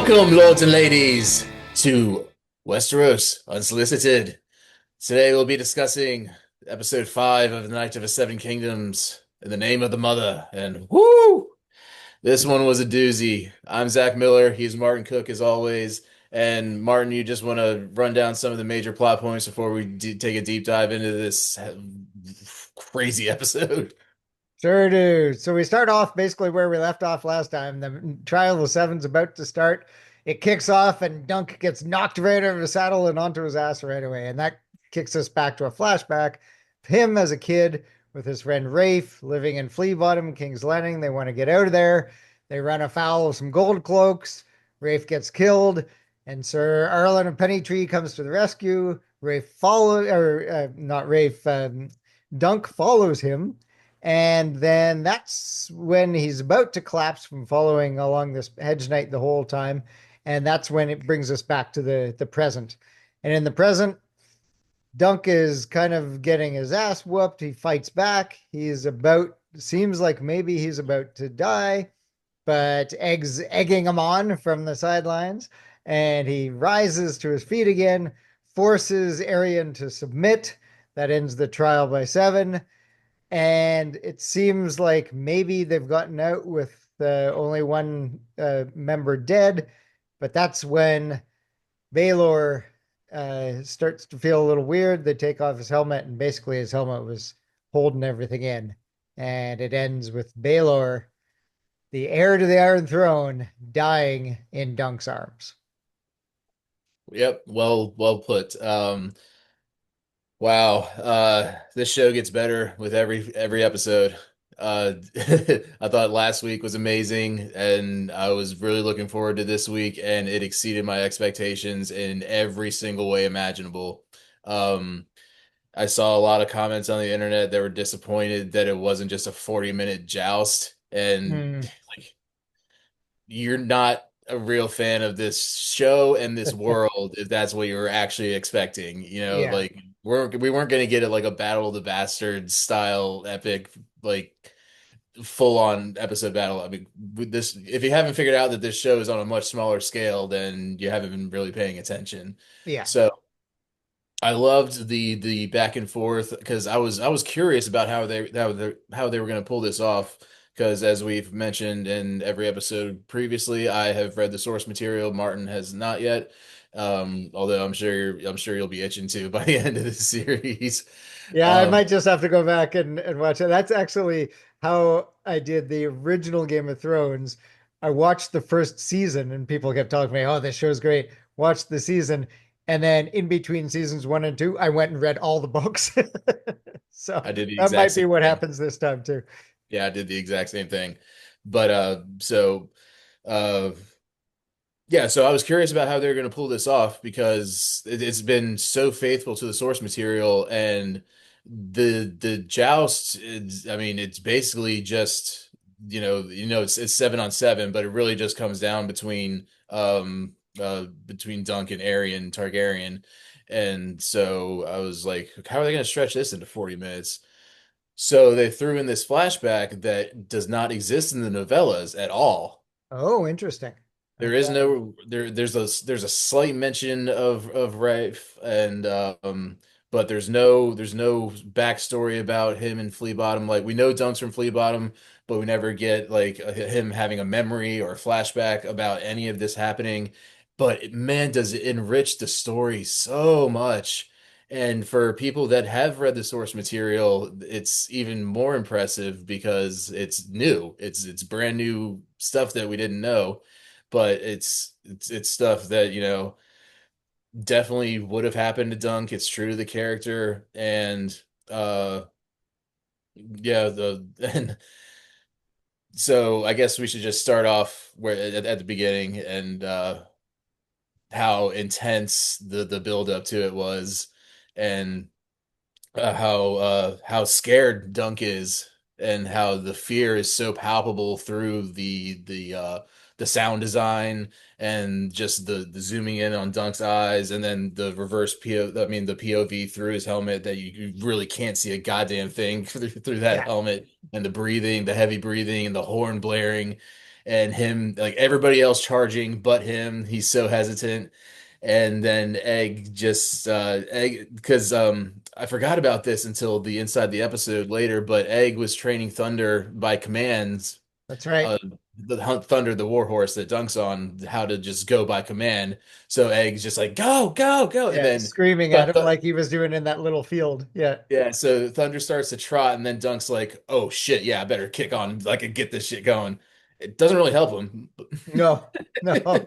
Welcome, lords and ladies, to Westeros Unsolicited. Today we'll be discussing episode 5 of the Night of the Seven Kingdoms in the name of the Mother. And whoo! This one was a doozy. I'm Zack Miller. He's Martin Cooke as always. And Martin, you just want to run down some of the major plot points before we take a deep dive into this crazy episode. Sure do. So we start off basically where we left off last time. The trial of the seven's about to start. It kicks off, and Dunk gets knocked right out of the saddle and onto his ass right away. And that kicks us back to a flashback of him as a kid with his friend Rafe living in Flea Bottom, King's Landing. They want to get out of there. They run afoul of some gold cloaks. Rafe gets killed, and Sir Arlen of Pennytree comes to the rescue. Not Rafe, Dunk follows him, and then that's when he's about to collapse from following along this hedge knight the whole time. And that's when it brings us back to the present. And in the present, Dunk is kind of getting his ass whooped. He fights back. Seems like maybe he's about to die, but Egg's egging him on from the sidelines. And he rises to his feet again, forces Arian to submit. That ends the trial by 7. And it seems like maybe they've gotten out with only one member dead, but that's when Baelor starts to feel a little weird. They take off his helmet, and basically his helmet was holding everything in. And it ends with Baelor, the heir to the Iron Throne, dying in Dunk's arms. Yep, well put. Wow. This show gets better with every episode. I thought last week was amazing, and I was really looking forward to this week, and it exceeded my expectations in every single way imaginable. Um, I saw a lot of comments on the internet that were disappointed that it wasn't just a 40-minute joust, and Hmm. like you're not a real fan of this show and this world if that's what you're actually expecting. Yeah. Like we weren't going to get it like a Battle of the Bastards style epic, like full on episode battle. I mean, with this, if you haven't figured out that this show is on a much smaller scale, then you haven't been really paying attention. Yeah. So I loved the back and forth because I was curious about how they were going to pull this off, because as we've mentioned in every episode previously, I have read the source material. Martin has not yet. Although I'm sure you'll be itching to by the end of the series. Yeah, I Um, might just have to go back and watch it. That's actually how I did the original Game of Thrones. I watched the first season, and people kept telling me, "Oh, this show's great." Watched the season, and then in between seasons 1 and 2, I went and read all the books. So I did the that exact might be same what thing. happens this time too. Yeah, I did the exact same thing. But uh yeah, so I was curious about how they're going to pull this off because it's been so faithful to the source material, and the joust is, I mean, it's basically just it's 7-on-7, but it really just comes down between Dunk and Aryan Targaryen. And so I was like, how are they going to stretch this into 40 minutes? So they threw in this flashback that does not exist in the novellas at all. Oh, interesting. There is Okay. no there. There's a slight mention of Rafe, and but there's no backstory about him in Flea Bottom. Like, we know Dunk's from Flea Bottom, but we never get like him having a memory or a flashback about any of this happening. But man, does it enrich the story so much. And for people that have read the source material, it's even more impressive because it's new. It's brand new stuff that we didn't know, but it's stuff that definitely would have happened to Dunk. It's true to the character, and uh yeah, the and so I guess we should just start off where at the beginning, and how intense the build up to it was, and how scared Dunk is, and how the fear is so palpable through the sound design, and just the zooming in on Dunk's eyes, and then the reverse I mean the POV through his helmet, that you really can't see a goddamn thing through that Yeah. helmet, and the heavy breathing, and the horn blaring. and him like everybody else charging but him. He's so hesitant. And then Egg just Egg because I forgot about this until the inside the episode later, but Egg was training Thunder by commands, That's right. uh the Hunt Thunder, the warhorse that dunks on, how to just go by command. So Egg's just like go, go, go, and Yeah, then screaming th at him th like he was doing in that little field. Yeah. yeah, so Thunder starts to trot, and then Dunk's like, "Oh shit, yeah, I better kick on, I can get this shit going." It doesn't really help him. No, no.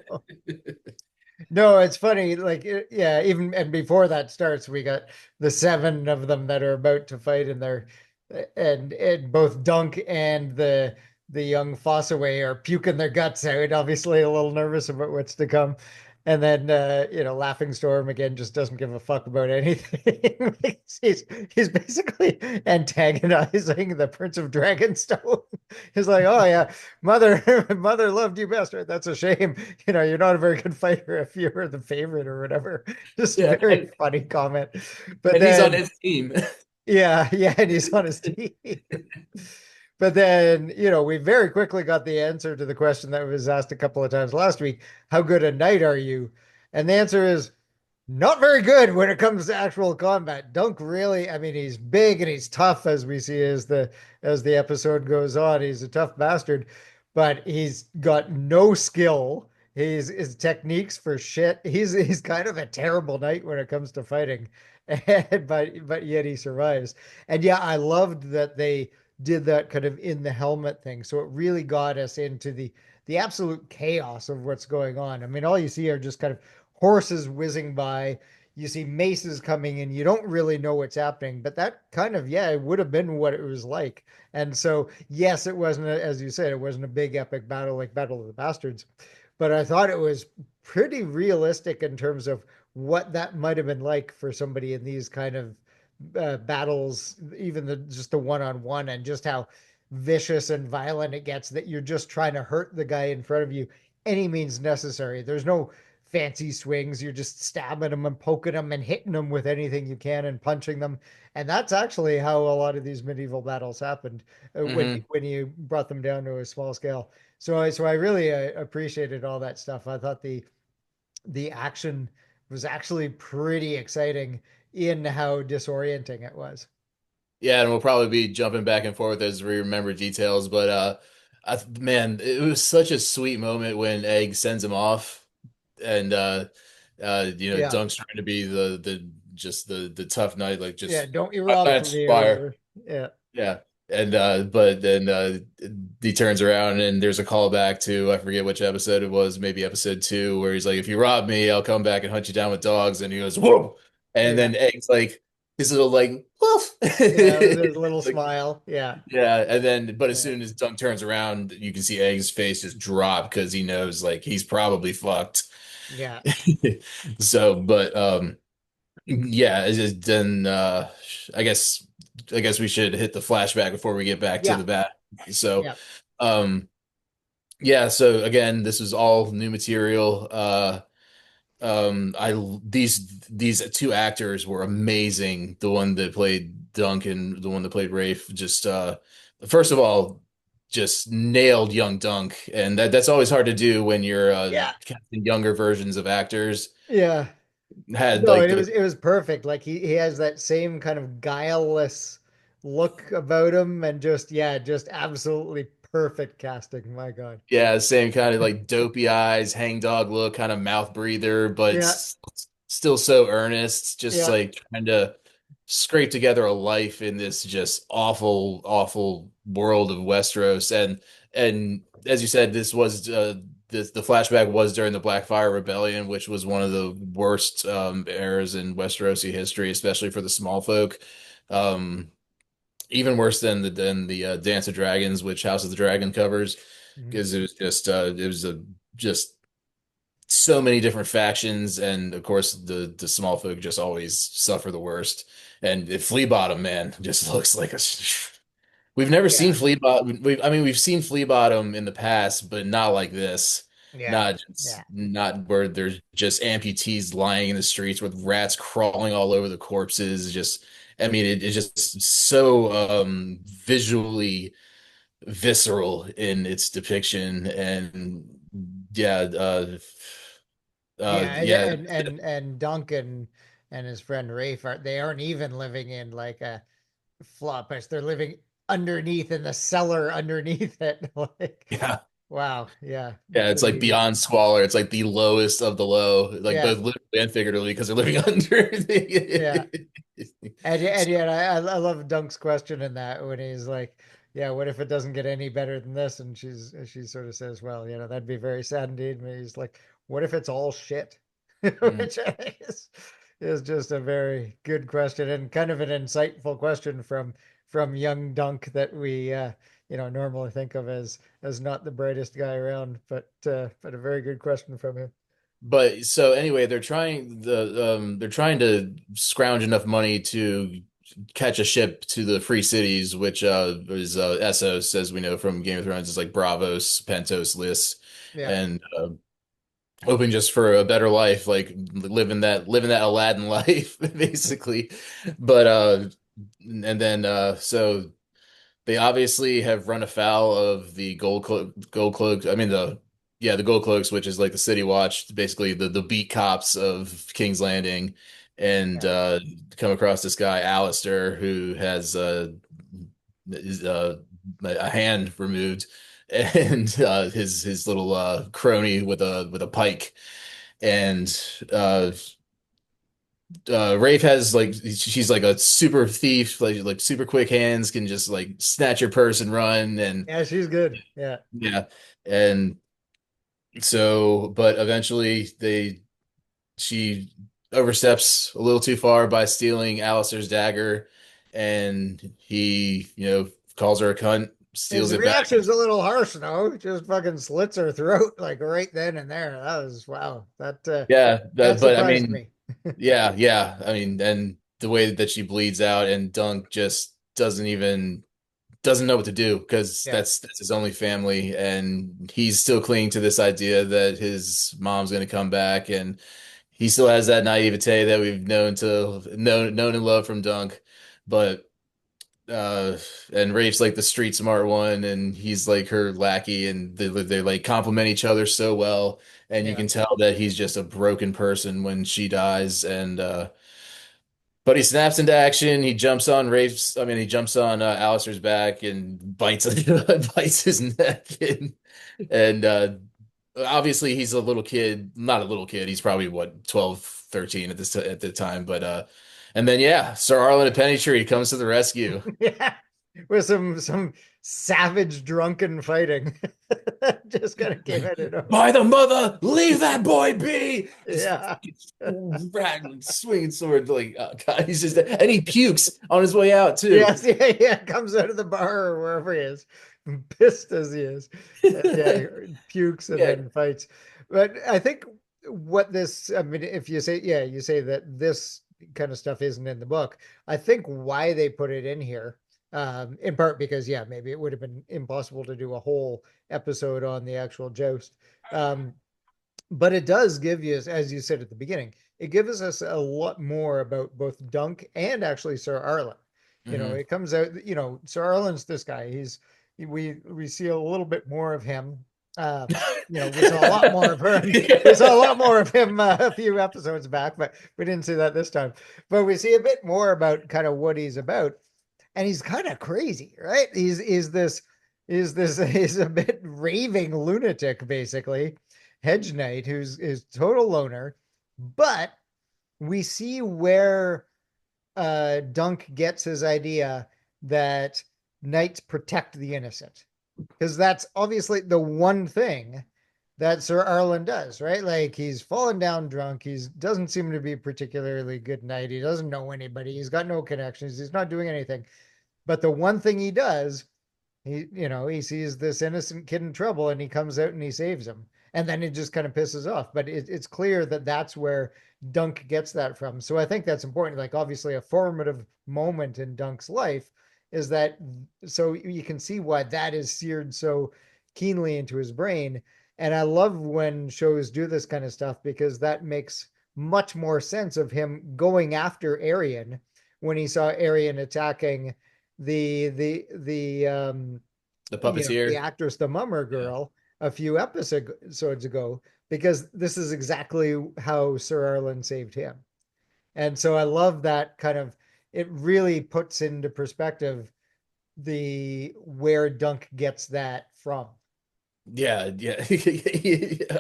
No, it's funny. Like, yeah, even and before that starts, we got the seven of them that are about to fight, and they're and both Dunk and the young Fossaway are puking their guts out, obviously a little nervous about what's to come. And then Laughing Storm again just doesn't give a fuck about anything. He's basically antagonizing the Prince of Dragonstone. He's like, oh yeah, mother loved you best, right? That's a shame. You're not a very good fighter if you're the favorite or whatever. Just Yeah, very funny comment. But and he's on then, his team. yeah, yeah, and he's on his team. But then, we very quickly got the answer to the question that was asked a couple of times last week. How good a knight are you? And the answer is not very good when it comes to actual combat. Dunk really, I mean, he's big and he's tough as we see as the episode goes on. He's a tough bastard, but he's got no skill. His techniques for shit. He's kind of a terrible knight when it comes to fighting. And but yet he survives. And yeah, I loved that they did that kind of in the helmet thing. So it really got us into the absolute chaos of what's going on. I mean, all you see are just kind of horses whizzing by. You see maces coming in. You don't really know what's happening, but that kind of, yeah, it would have been what it was like. And so, yes, it wasn't, as you said, it wasn't a big epic battle like Battle of the Bastards, but I thought it was pretty realistic in terms of what that might have been like for somebody in these kind of battles, even just the one-on-one, and just how vicious and violent it gets, that you're just trying to hurt the guy in front of you any means necessary. There's no fancy swings. You're just stabbing them and poking them and hitting them with anything you can and punching them. And that's actually how a lot of these medieval battles happened when Hmm. when you brought them down to a small scale. So I really appreciated all that stuff. I thought the action was actually pretty exciting in how disorienting it was. Yeah, and we'll probably be jumping back and forth as we remember details, but man, it was such a sweet moment when Egg sends him off, and Yeah. Dunk's trying to be the just the tough knight, like Yeah. just Don't you rob from that's me or fire. whatever. Yeah. Yeah. And but then he turns around and there's a callback to, I forget which episode it was, maybe episode two, where he's like, "If you rob me, I'll come back and hunt you down with dogs." And he goes, "Whoa!" And Yeah. then Egg's like his little like woof. Yeah. With his little Like, smile. Yeah. yeah, and then but as Yeah. soon as Dunk turns around, you can see Egg's face just drop because he knows like he's probably fucked. Yeah. So, but yeah, it's just then I guess I guess we should hit the flashback before we get back to Yeah. the bat. So, Yeah. um yeah, so again, this is all new material. I these two actors were amazing. The one that played Dunk and the one that played Rafe just first of all just nailed young Dunk, and that's always hard to do when you're Yeah. casting younger versions of actors. Yeah. Had No, like and it the was it was perfect. Like he has that same kind of guileless look about him, and just absolutely perfect casting. My God. Yeah, same kind of like dopey eyes, hangdog look, kind of mouth breather, but Yeah. still so earnest, just Yeah. like trying to scrape together a life in this just awful, awful world of Westeros. And as you said, this was the flashback was during the Blackfire Rebellion, which was one of the worst eras in Westerosi history, especially for the small folk. Um, Even worse than the Dance of Dragons, which House of the Dragon covers, Mhm. because it was a just so many different factions, and of course the small folk just always suffer the worst. And Flea Bottom, man, just looks like a. We've never seen Yeah. Flea Bottom. I mean, we've seen Flea Bottom in the past, but not like this. Yeah. Yeah. Not where there's just amputees lying in the streets with rats crawling all over the corpses. Just, I mean, it's just so visually visceral in its depiction, and yeah, Yeah, yeah, and Duncan and his friend Rafe aren't even living in like a floppish. They're living underneath in the cellar underneath it. Like, yeah. wow, yeah, Yeah, it's like pretty, beyond squalor. It's like the lowest of the low, like yeah, both literally and figuratively, because they're living under. yeah. And yet I love Dunk's question in that when he's like, "Yeah, what if it doesn't get any better than this?" And she sort of says, "Well, that'd be very sad indeed." And he's like, "What if it's all shit?" Mm. Which I think is just a very good question and kind of an insightful question from young Dunk that we normally think of as not the brightest guy around, but a very good question from him. But so anyway, they're trying to scrounge enough money to catch a ship to the free cities, which is Essos, as we know from Game of Thrones, is like Bravos, Pentos, Lys, Yeah, and hoping just for a better life, like living that Aladdin life, basically. But and then so they obviously have run afoul of the gold cloak. I mean the gold cloaks, which is like the city watch, basically the beat cops of King's Landing, and yeah, come across this guy Alistair who has is, a hand removed, and his little crony with a pike, and uh Rafe has like she's like a super thief, like super quick hands, can just like snatch your purse and run, and yeah. She's good. Yeah, yeah, and so but eventually they she oversteps a little too far by stealing Alistair's dagger, and he calls her a cunt, his steals it back. reaction's a little harsh, though. Just fucking slits her throat like right then and there. That was wow. Yeah, That but I surprised mean, me. yeah, I mean, and the way that she bleeds out, and Dunk just doesn't know what to do, because Yeah, that's his only family, and he's still clinging to this idea that his mom's going to come back, and he still has that naivete that we've known and loved from Dunk. But uh and Rafe's like the street smart one, and he's like her lackey, and they like complement each other so well, and you yeah, can tell that he's just a broken person when she dies. And but he snaps into action. He jumps on Alistair's back and bites bites his neck, and obviously he's a little kid, not a little kid. He's probably what, 12, 13 at the time. But and then yeah, Sir Arlen Pennytree comes to the rescue. yeah. With some savage drunken fighting. Just kind of came out of nowhere. By the mother, leave that boy be! Just Yeah. swinging sword like, oh God, he's just, and he pukes on his way out too. Yes, yeah, yeah. Comes out of the bar or wherever he is, pissed as he is. And yeah, he pukes and Yeah. then fights. But I think what this, I mean, if you say, yeah, you say that this kind of stuff isn't in the book. I think why they put it in here, in part because, yeah, maybe it would have been impossible to do a whole episode on the actual joust. Um, but it does give you, as you said at the beginning, it gives us a lot more about both Dunk and actually Sir Arlen. Hmm. It comes out, Sir Arlen's this guy. We see a little bit more of him. Uh, we saw a lot more of her. We saw a lot more of him a few episodes back, but we didn't see that this time. But we see a bit more about kind of what he's about, and he's kind of crazy, right? He's a bit raving lunatic, basically, hedge knight who's is total loner. But we see where Dunk gets his idea that knights protect the innocent, because that's obviously the one thing that Sir Arlen does, right? Like, he's fallen down drunk. He doesn't seem to be a particularly good knight. He doesn't know anybody. He's got no connections. He's not doing anything. But the one thing he does, he sees this innocent kid in trouble and he comes out and he saves him. And then it just kind of pisses off. But it's clear that that's where Dunk gets that from. So I think that's important. Like, obviously, a formative moment in Dunk's life is that, so you can see why that is seared so keenly into his brain. And I love when shows do this kind of stuff because that makes much more sense of him going after Aryan when he saw Aryan attacking the the the puppeteer. actress, the mummer Yeah. girl, a few episodes ago, because this is exactly how Sir Arlen saved him. And so I love that kind of, it really puts into perspective the where Dunk gets that from. Yeah, yeah.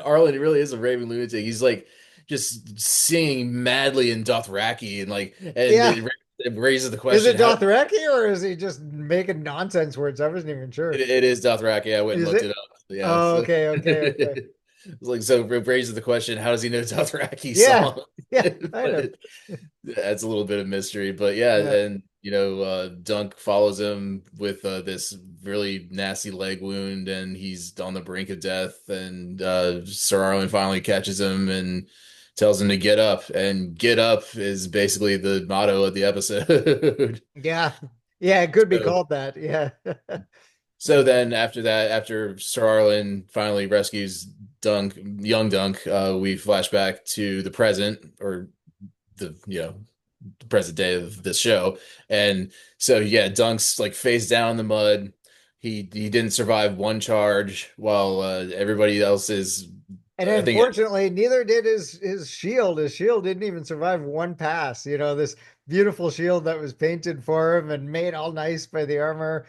Arlen really is a raving lunatic. He's like just singing madly in Dothraki and Yeah. it raises the Is question, it how Dothraki or is he just making nonsense words? I wasn't even sure. it is Dothraki. I went and Is looked it it? up. Yeah. Oh, So okay, okay, okay. it's like so it raises the question, how does he know Dothraki Yeah, song? yeah, kind of. But that's a little bit of mystery. But yeah, Yeah. and Dunk follows him with this really nasty leg wound, and he's on the brink of death. And Sir Arlen finally catches him and tells him to get up. And get up is basically the motto of the episode. Yeah. Yeah, it could be So, called that. Yeah. so Yeah. then after that, after Sir Arlen finally rescues Dunk, young Dunk, we flash back to the present, or the present day of this show. And so yeah, Dunk's like face down in the mud. He didn't survive one charge while everybody else is. And I think unfortunately, neither did his shield. His shield didn't even survive one pass. This beautiful shield that was painted for him and made all nice by the armor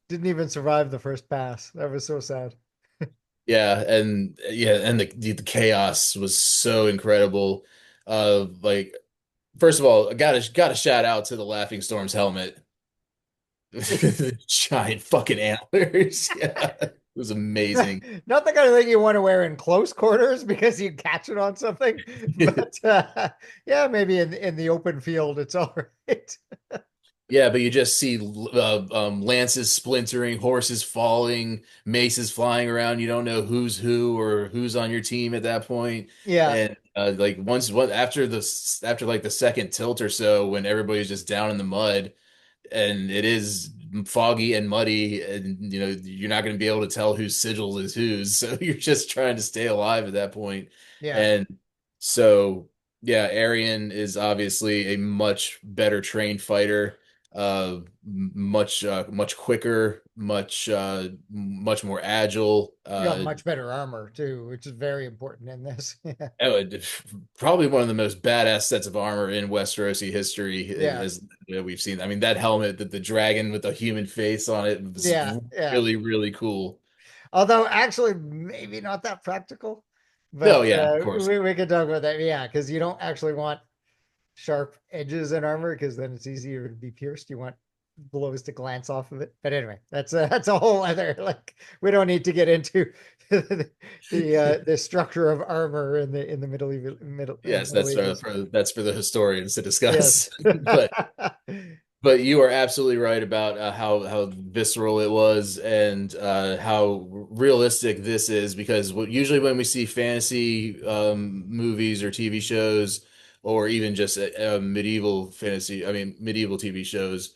didn't even survive the first pass. That was so sad. and the chaos was so incredible. Like first of all, I gotta shout out to the Laughing Storm's helmet. The giant fucking antlers. Yeah, it was amazing. Not the kind of thing you want to wear in close quarters because you catch it on something, but yeah, maybe in the open field, it's all right. Yeah, but you just see lances splintering, horses falling, maces flying around. You don't know who's who or who's on your team at that point. Yeah, And like after like the second tilt or so, when everybody's just down in the mud, and it is foggy and muddy, and you're not going to be able to tell whose sigil is whose, so you're just trying to stay alive at that point. yeah. And so yeah, Arian is obviously a much better trained fighter, much quicker, much more agile. You got much better armor too, which is very important in this. Yeah, Probably one of the most badass sets of armor in Westerosi history yeah, as we've seen. I mean, that helmet, the dragon with the human face on it, was yeah, yeah. really, really cool. Although actually, maybe not that practical, No, but yeah, of course. we could talk about that. Yeah, because you don't actually want sharp edges in armor because then it's easier to be pierced. You want blows to glance off of it. But anyway, that's a whole other, like, we don't need to get into the structure of armor in the Yes, Middle Ages. that's for the historians to Yes. discuss. But you are absolutely right about how visceral it was, and how realistic this is, because usually when we see fantasy movies or TV shows, or even just medieval fantasy, I mean medieval TV shows,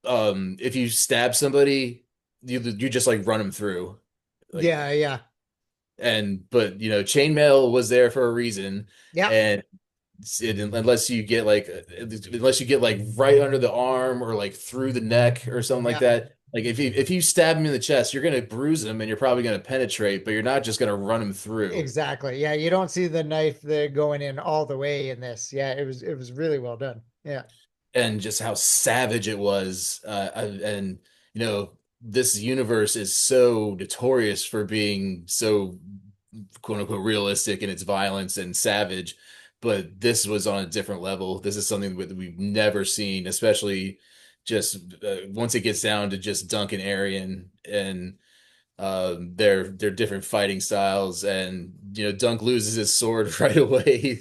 if you stab somebody, you just like run them through, like. Yeah, yeah. And but chainmail was there for a reason, Yeah, and unless you get like right under the arm or like through the neck or something like yeah. that. Like if you stab him in the chest, you're gonna bruise him and you're probably gonna penetrate, but you're not just gonna run him through. Exactly. Yeah, you don't see the knife there going in all the way in this. Yeah, it was really well done. Yeah. And just how savage it was. And this universe is so notorious for being so quote unquote realistic in its violence and savage, but this was on a different level. This is something that we've never seen, especially just once it gets down to just Duncan Aryan and their different fighting styles. And Dunk loses his sword right away,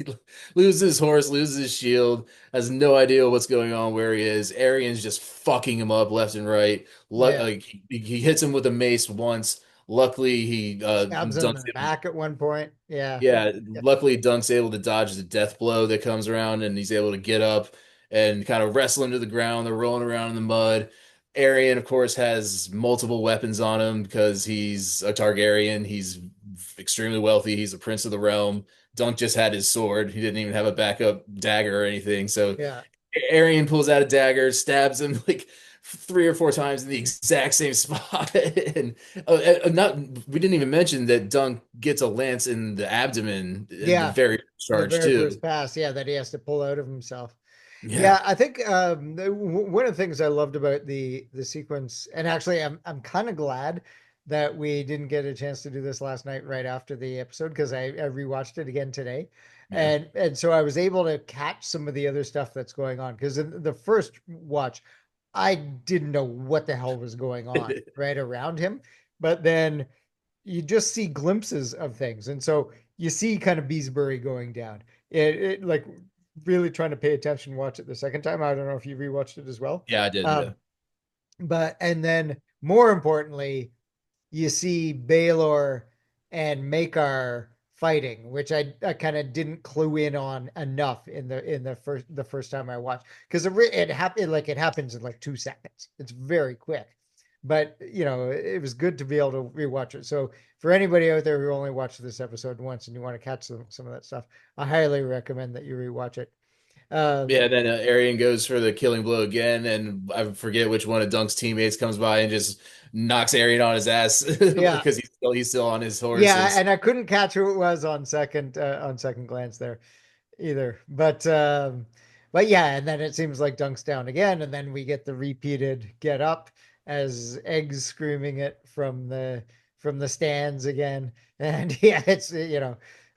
loses his horse, loses his shield, has no idea what's going on, where he is. Arian's just fucking him up left and right. Yeah. Like he hits him with a mace once. Luckily he Stabs him in dunks the him. back at one point. Yeah. Yeah, Yeah. luckily Dunk's able to dodge the death blow that comes around, and he's able to get up and kind of wrestle him to the ground. They're rolling around in the mud. Arian, of course, has multiple weapons on him because he's a Targaryen. He's extremely wealthy. He's a prince of the realm. Dunk just had his sword. He didn't even have a backup dagger or anything. So Yeah. Arian pulls out a dagger, stabs him like three or four times in the exact same spot. And not we didn't even mention that Dunk gets a lance in the abdomen in the Yeah, very the charge very too. first pass, yeah, that he has to pull out of himself. Yeah. Yeah, I think one of the things I loved about the sequence, and actually, I'm kind of glad that we didn't get a chance to do this last night right after the episode because I rewatched it again today, Yeah. and so I was able to catch some of the other stuff that's going on because in the first watch, I didn't know what the hell was going on right around him, but then you just see glimpses of things. And so you see kind of Beesbury going down. It like really trying to pay attention, watch it the second time. I don't know if you rewatched it as well. Yeah, I did. Yeah. Um, but and then more importantly, you see Baelor and Makar fighting, which I kind of didn't clue in on enough in the first time I watched because it happens in like 2 seconds. It's very quick, but it was good to be able to rewatch it. So for anybody out there who only watched this episode once and you want to catch some of that stuff, I highly recommend that you rewatch it. Yeah, Um, then Arian goes for the killing blow again, and I forget which one of Dunk's teammates comes by and just knocks Arian on his ass yeah, because he's still on his horse. yeah, Is and I couldn't catch who it was on second glance there either. But yeah, and then it seems like Dunk's down again, and then we get the repeated get up as Eggs screaming it from the stands again. And yeah,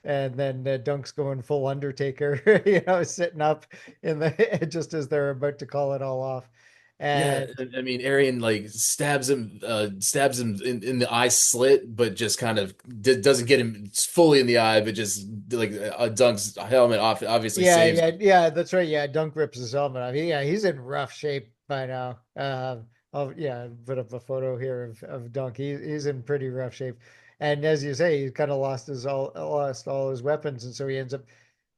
and then Dunk's going full Undertaker, sitting up in the just as they're about to call it all off. Yeah, And I mean, Arian like stabs him in the eye slit, but just kind of doesn't get him fully in the eye, but just like Dunk's helmet off obviously yeah, saves. yeah, yeah, that's right. Yeah, Dunk rips his helmet off. Yeah, he's in rough shape by now. Yeah, put up a photo here of Dunk. He's in pretty rough shape. And as you say, he kind of lost all his weapons, and so he ends up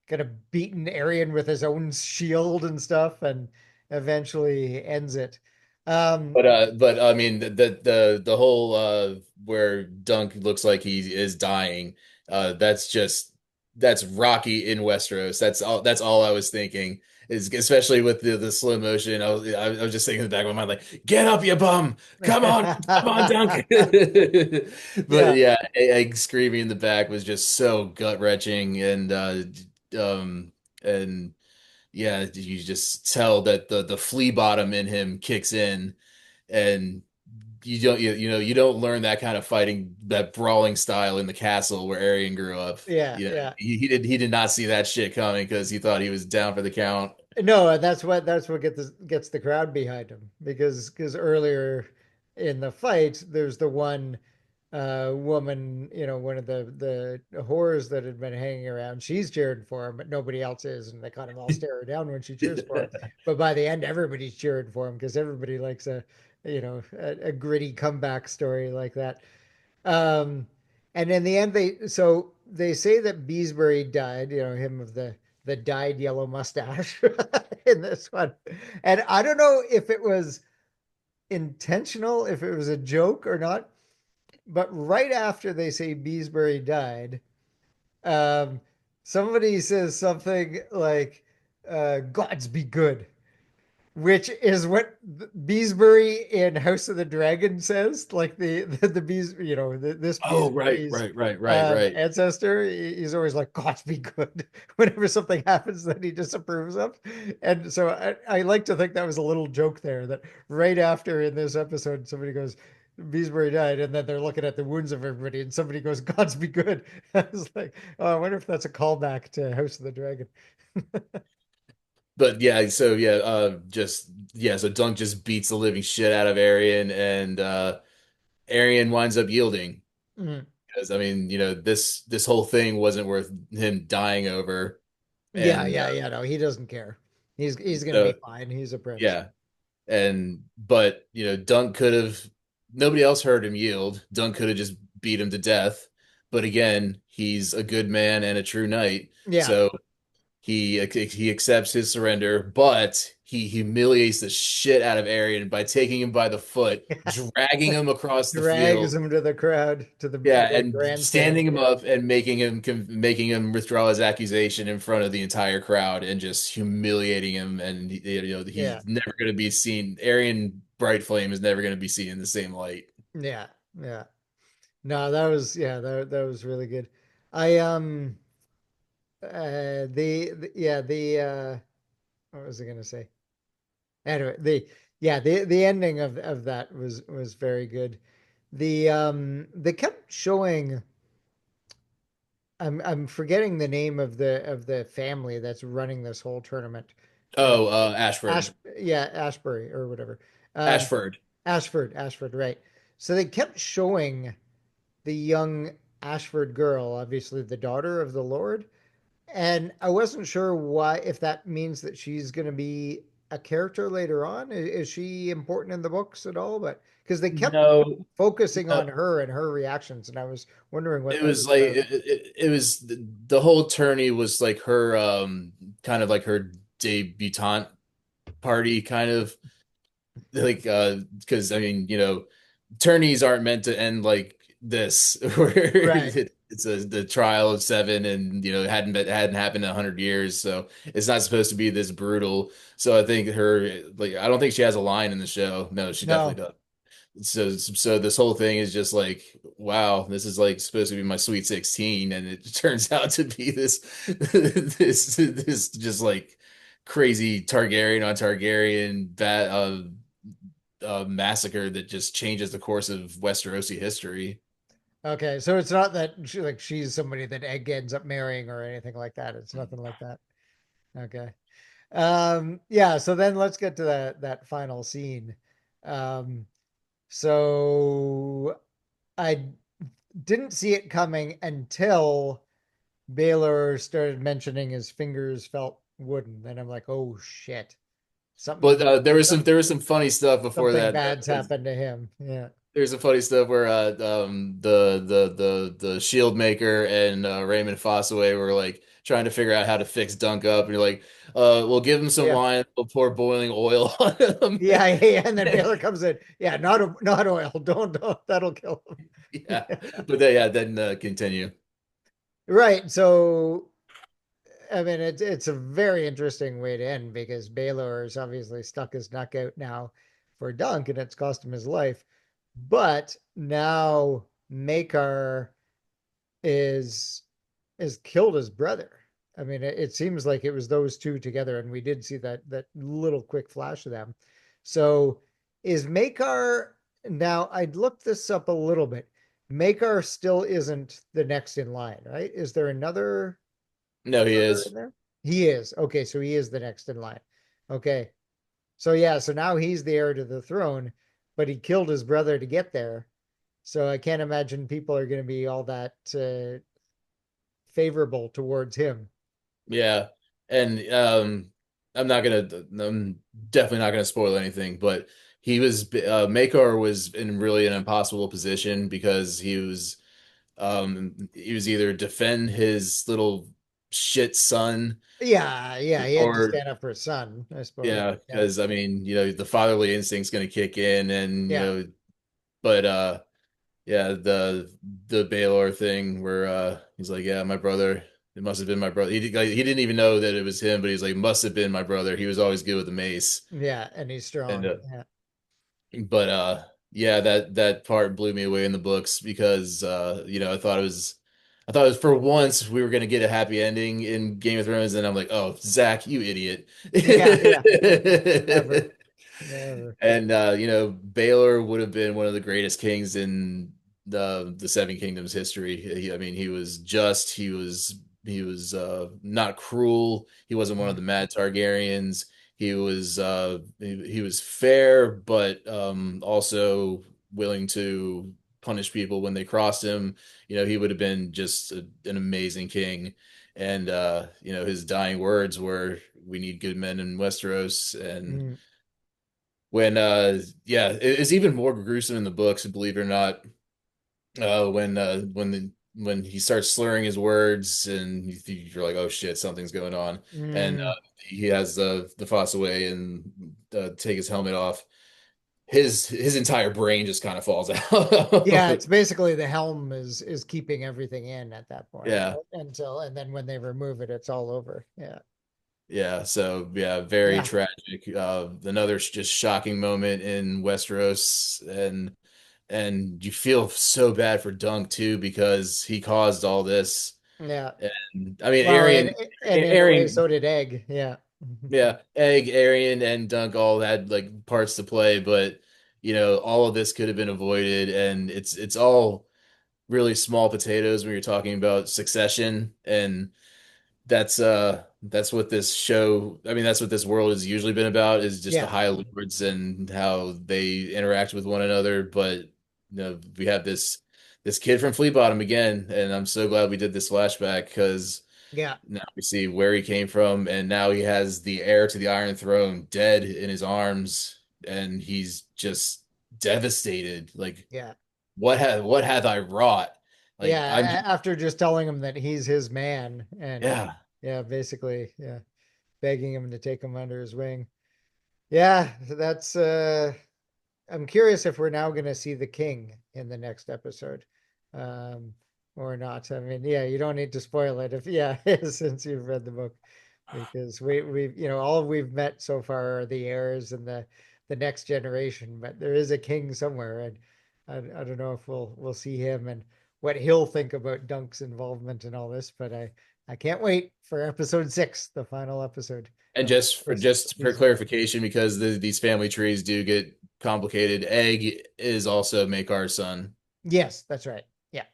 kind of beating Arian with his own shield and stuff, and eventually ends it. Um, But I mean the whole where Dunk looks like he is dying, that's Rocky in Westeros. That's all I was thinking is especially with the slow motion. I was just thinking in the back of my mind like, get up, you bum, come on, Dunk. But yeah, yeah, screaming in the back was just so gut wrenching um and yeah, you just tell that the flea bottom in him kicks in, and you don't learn that kind of fighting, that brawling style in the castle where Aryan grew up. yeah, yeah. He did not see that shit coming because he thought he was down for the count. No, and that's what gets the crowd behind him because earlier in the fight, there's the one woman, one of the whores that had been hanging around. She's cheering for him, but nobody else is, and they kind of all stare her down when she cheers for him. But by the end, everybody's cheering for him because everybody likes a gritty comeback story like that. Um, and in the end, they say that Beesbury died, him of the dyed yellow mustache in this one. And I don't know if it was intentional, if it was a joke or not, but right after they say Beesbury died, um, somebody says something like, "Gods be good," which is what Beesbury in House of the Dragon says. Like the bees, this Oh, right, Beesbury's right, right, right, right. ancestor. He's always like, "God be good," whenever something happens that he disapproves of. And so I like to think that was a little joke there. That right after in this episode, somebody goes. Beesbury died, and then they're looking at the wounds of everybody, and somebody goes, "Gods be good." I was like, "Oh, I wonder if that's a callback to House of the Dragon." But yeah, so yeah, so Dunk just beats the living shit out of Aryan, and Aryan winds up yielding Mhm. because I mean, this whole thing wasn't worth him dying over, Yeah, and yeah, yeah. No, he doesn't care. He's gonna be so fine. He's a prince. yeah. But Dunk could have, nobody else heard him yield. Dunk could have just beat him to death. But again, he's a good man and a true knight. Yeah. So he accepts his surrender, but he humiliates the shit out of Aryan by taking him by the foot, dragging him across the Drags field. him to the crowd, to Yeah, the and grandstand. standing him up and making him withdraw his accusation in front of the entire crowd and just humiliating him, and he's Yeah. never going to be seen. Arian bright flame is never going to be seen in the same light. Yeah, yeah. No, that was yeah, that was really good. I yeah, what was I gonna say? Anyway, the ending of that was very good. They kept showing I'm forgetting the name of the family that's running this whole tournament. Uh, Oh, Ash, Ashford. yeah, Ashbury or whatever. Um, Ashford. Ashford, right. So they kept showing the young Ashford girl, obviously the daughter of the Lord, and I wasn't sure why, if that means that she's going to be a character later on. Is she important in the books at all? But because they kept No, focusing no, on her and her reactions, and I was wondering what it that was was like about. it was the whole tourney was like her kind of like her debutante party kind of like because I mean, tourneys aren't meant to end like this where Right. it's the trial of seven, and it hadn't happened in 100 years, so it's not supposed to be this brutal. So I think her, like, I don't think she has a line in the show. No, she definitely No. does. So this whole thing is just like, wow, this is like supposed to be my sweet 16, and it turns out to be this this just like crazy Targaryen on Targaryen massacre that just changes the course of Westerosi history. Okay, so it's not that she's somebody that Egg ends up marrying or anything like that. It's nothing like that. Okay. Yeah, so then let's get to that final scene. Um, so I didn't see it coming until Baylor started mentioning his fingers felt wooden. Then I'm like, oh shit, But something there was some funny stuff before something that, bad's because happened to him. Yeah. there's some funny stuff where the shield maker and Raymond Fossaway were like trying to figure out how to fix Dunk up, and you're like, we'll give him some Yeah. wine, we'll pour boiling oil on him. Yeah, yeah, and then Baylor comes in. Yeah, not oil. Don't that'll kill him. Yeah, but then, yeah, then continue. Right. So I mean it's a very interesting way to end because Baylor is obviously stuck his neck out now for Dunk and it's cost him his life. But now Makar is killed his brother. I mean, it seems like it was those two together, and we did see that little quick flash of them. So is Makar now? I'd looked this up a little bit. Makar still isn't the next in line, right? Is there another No, he brother in is. there? He is. Okay, so he is the next in line. Okay. So yeah, so now he's the heir to the throne, but he killed his brother to get there. So I can't imagine people are going to be all that favorable towards him. Yeah, and I'm definitely not gonna spoil anything, but Makar was in really an impossible position because he was either defend his little shit son, Yeah, yeah, he had to or stand up for his son, I suppose. yeah, Yeah, because I mean, the fatherly instinct's gonna kick in, and yeah, but yeah, the Baylor thing where he's like, yeah, my brother, it must have been my brother. He didn't even know that it was him, but he's like, must have been my brother. He was always good with the mace. yeah, and he's And strong. Yeah, but yeah, that part blew me away in the books because I thought it was for once we were gonna get a happy ending in Game of Thrones, and I'm like, oh, Zack, you idiot. yeah, yeah. Never, never. And Baylor would have been one of the greatest kings in the Seven Kingdoms history. I mean, he was just, he was not cruel. He wasn't one of Mm, the mad Targaryens. He was fair, but also willing to punish people when they crossed him. He would have been just an amazing king. And his dying words were, "We need good men in Westeros." And mm. when yeah, it's even more gruesome in the books, believe it or not. When he starts slurring his words, and you're like, oh shit, something's going on. And Mm. he has the Foss away and take his helmet off. His entire brain just kind of falls Yeah, out. it's basically the helm is keeping everything in at that point, Yeah. right? And then when they remove it, it's all over. Yeah. Yeah, so yeah, very Yeah. tragic. Another just shocking moment in Westeros, and you feel so bad for Dunk too because he caused all this. Yeah. And I mean, Well, and in a way, Arian, so did Egg. Yeah. yeah, Egg, Arian, and Dunk all had like parts to play, but all of this could have been avoided, and it's all really small potatoes when you're talking about succession, and that's what this show, I mean, that's what this world has usually been about, is just the Yeah. High Lords and how they interact with one another. But we have this kid from Flea Bottom again, and I'm so glad we did this flashback because Yeah. now we see where he came from, and now he has the heir to the Iron Throne dead in his arms, and he's just devastated. Like, Yeah. what have I wrought? Yeah. Like, I'm just, After just telling him that he's his man and yeah. yeah, basically, yeah, begging him to take him under his wing. Yeah, that's I'm curious if we're now going to see the king in the next episode, um, or not. I mean, yeah, you don't need to spoil it if, yeah, since you've read the book, because all we've met so far are the heirs and the next generation, but there is a king somewhere, and I don't know if we'll see him and what he'll think about Dunk's involvement in all this, but I can't wait for episode 6, the final episode And of the just for first just for season. clarification, because these family trees do get complicated, Egg is also Makar's son. Yes, that's right. Yeah.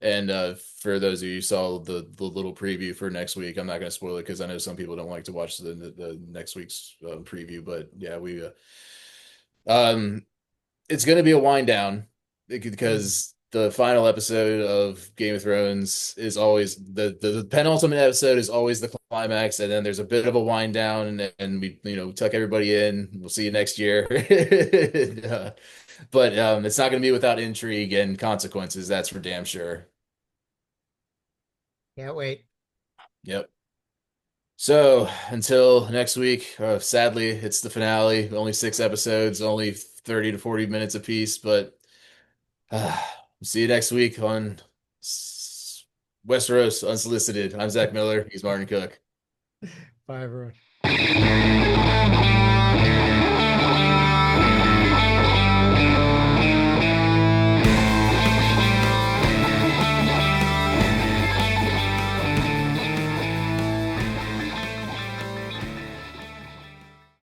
And for those of you who saw the little preview for next week, I'm not going to spoil it because I know some people don't like to watch the next week's preview. But yeah, we um it's going to be a wind down Mm. because the final episode of Game of Thrones is always the penultimate episode is always the climax, and then there's a bit of a wind down, and we tuck everybody in. We'll see you next year. But it's not going to be without intrigue and consequences. That's for damn sure. Can't wait. Yep. So until next week, sadly, it's the finale. Only 6 episodes, only 30 to 40 minutes apiece, but. Uh, See you next week on Westeros Unsolicited. I'm Zach Miller. He's Martin Cook. Bye, everyone.